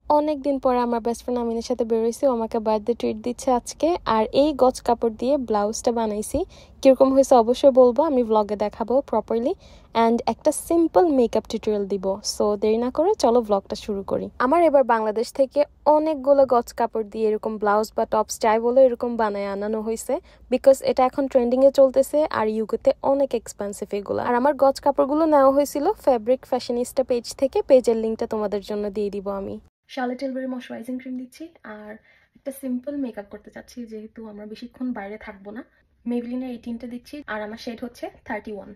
অনেক দিন পরে আমার বেস্ট ফ্রেন্ড আমিনের সাথে বের হইছি, ও আমাকে বার্থডে ট্রিট দিচ্ছে আজকে। আর এই গজ কাপড় দিয়ে ব্লাউজটা বানাইছি, কিরকম হয়েছে অবশ্যই বলবো, আমি ব্লগে দেখাবো প্রপারলি। অ্যান্ড একটা সিম্পল মেকআপ টিউটোরিয়াল দিব। সো দেরি না করে চলো ব্লগটা শুরু করি। আমার এবার বাংলাদেশ থেকে অনেকগুলো গজ কাপড় দিয়ে এরকম ব্লাউজ বা টপস চাই বলে এরকম বানায় আনানো হয়েছে, বিকজ এটা এখন ট্রেন্ডিং এ চলতেছে আর ইউকেতে অনেক এক্সপেন্সিভ এগুলো। আর আমার গজ কাপড়গুলো নেওয়া হয়েছিল ফ্যাব্রিক ফ্যাশনিস্টা পেজ থেকে, পেজের লিঙ্কটা তোমাদের জন্য দিয়ে দিব আমি। শার্লট টিলবারি ময়শ্চারাইজিং ক্রিম দিচ্ছি আর একটা সিম্পল মেকআপ করতে চাচ্ছি, যেহেতু আমরা বেশিক্ষণ বাইরে থাকবো না। মেবলিনের 18টা দিচ্ছি আর আমার শেড হচ্ছে 31।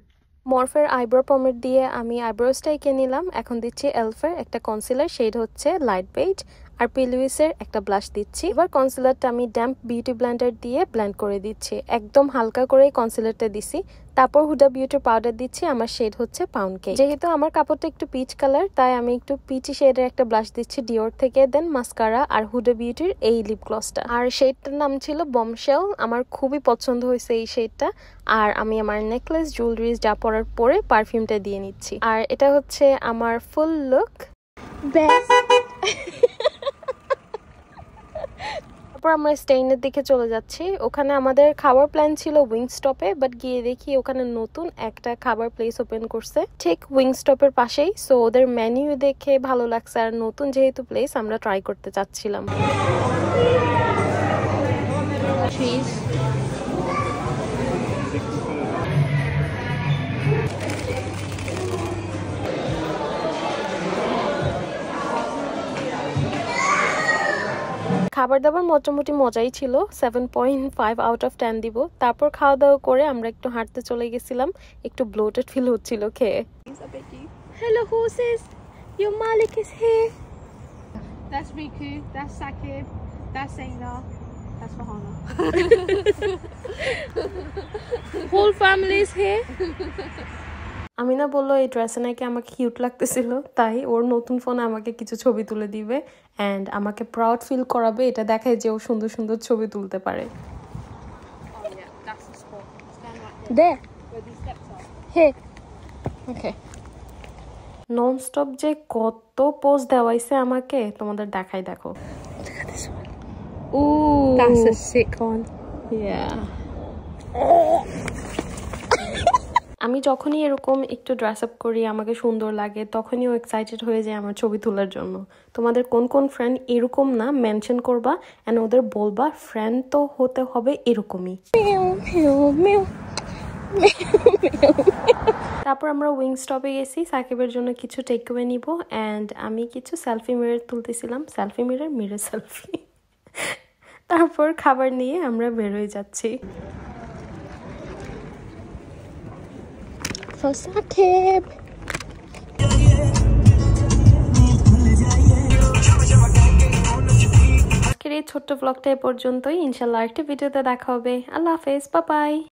মরফের আইব্রো পমেড দিয়ে আমি আইব্রোসটা এঁকে নিলাম। এখন দিচ্ছি এলফের একটা কনসিলার, শেড হচ্ছে লাইট বেজ। আর পিলুইসের একটা ব্লাশ দিচ্ছি। এবার কনসিলারটা আমি ড্যাম্প বিউটি ব্লেন্ডার দিয়ে ব্লেন্ড করে দিচ্ছি, একদম হালকা করেই কনসিলারটা দিছি। তারপর হুডা বিউটির পাউডার দিচ্ছি, আমার শেড হচ্ছে পাউন্ড কেক। যেহেতু আমার কাপড়টা একটু পিচ কালার, তাই আমি একটু পিচি শেডের একটা ব্লাশ দিচ্ছি ডিওর থেকে, দেন মাস্কারা আর হুডা বিউটির এই লিপ গ্লসটা। আর শেডটার নাম ছিল বমশেল, আমার খুবই পছন্দ হয়েছে এই শেডটা। আর আমি আমার নেকলেস জুয়েলারিজ যা পরার পরে পারফিউমটা দিয়ে নিচ্ছি। আর এটা হচ্ছে আমার ফুল লুক। তারপর আমরা স্টেইনের দিকে চলে যাচ্ছি। ওখানে আমাদের খাবার প্ল্যান ছিল উইংস্টপে, বাট গিয়ে দেখি ওখানে নতুন একটা খাবার প্লেস ওপেন করছে ঠিক উইংস্টপের পাশেই। সো ওদের মেনু দেখে ভালো লাগছে, আর নতুন যেহেতু প্লেস আমরা ট্রাই করতে চাচ্ছিলাম। খাবার দাবার মোটামুটি মজাই ছিল, 7.5 আউট অফ 10 দিব। তারপর খাওয়া দাওয়া করে আমরা একটু হাঁটতে চলে গেছিলাম, একটু ব্লোটেড ফিল হচ্ছিল খেয়ে। Hello horses, your Malik is here. That's Riku, that's Sakib, that's Aina, that's Fahana. Whole family is here. Amina বললো এই ড্রেসে নাকি আমাকে কিউট লাগতেছিল, তাই ওর নতুন ফোনে আমাকে কিছু ছবি তুলে দিবে অ্যান্ড আমাকে প্রাউড ফিল করাবে, এটা দেখায় যে ও সুন্দর সুন্দর ছবি তুলতে পারে। নন স্টপ যে কত পোজ দেওয়াইছে আমাকে, তোমাদের দেখাই, দেখো। Ooh, that's a sick one. Yeah. আমি যখনই এরকম একটু ড্রেস আপ করি, আমাকে সুন্দর লাগে, তখনই ও এক্সাইটেড হয়ে যায় আমার ছবি তোলার জন্য। তোমাদের কোন কোন ফ্রেন্ড এরকম না মেনশন করবা এন্ড ওদের বলবা ফ্রেন্ড তো হতে হবে এরকমই। তারপর আমরা উইংস্টপে গেছি সাকিবের জন্য কিছু টেকওয়ে নিব অ্যান্ড আমি কিছু সেলফি মিরর তুলতেছিলাম, সেলফি মিরর সেলফি। তারপর খাবার নিয়ে আমরা বের হয়ে যাচ্ছি। For Sakib. আজকের এই ছোট্ট ব্লগটা এ পর্যন্তই। ইনশাল্লাহ আরেকটা ভিডিওতে দেখা হবে। আল্লাহ হাফেজ, বাই বাই।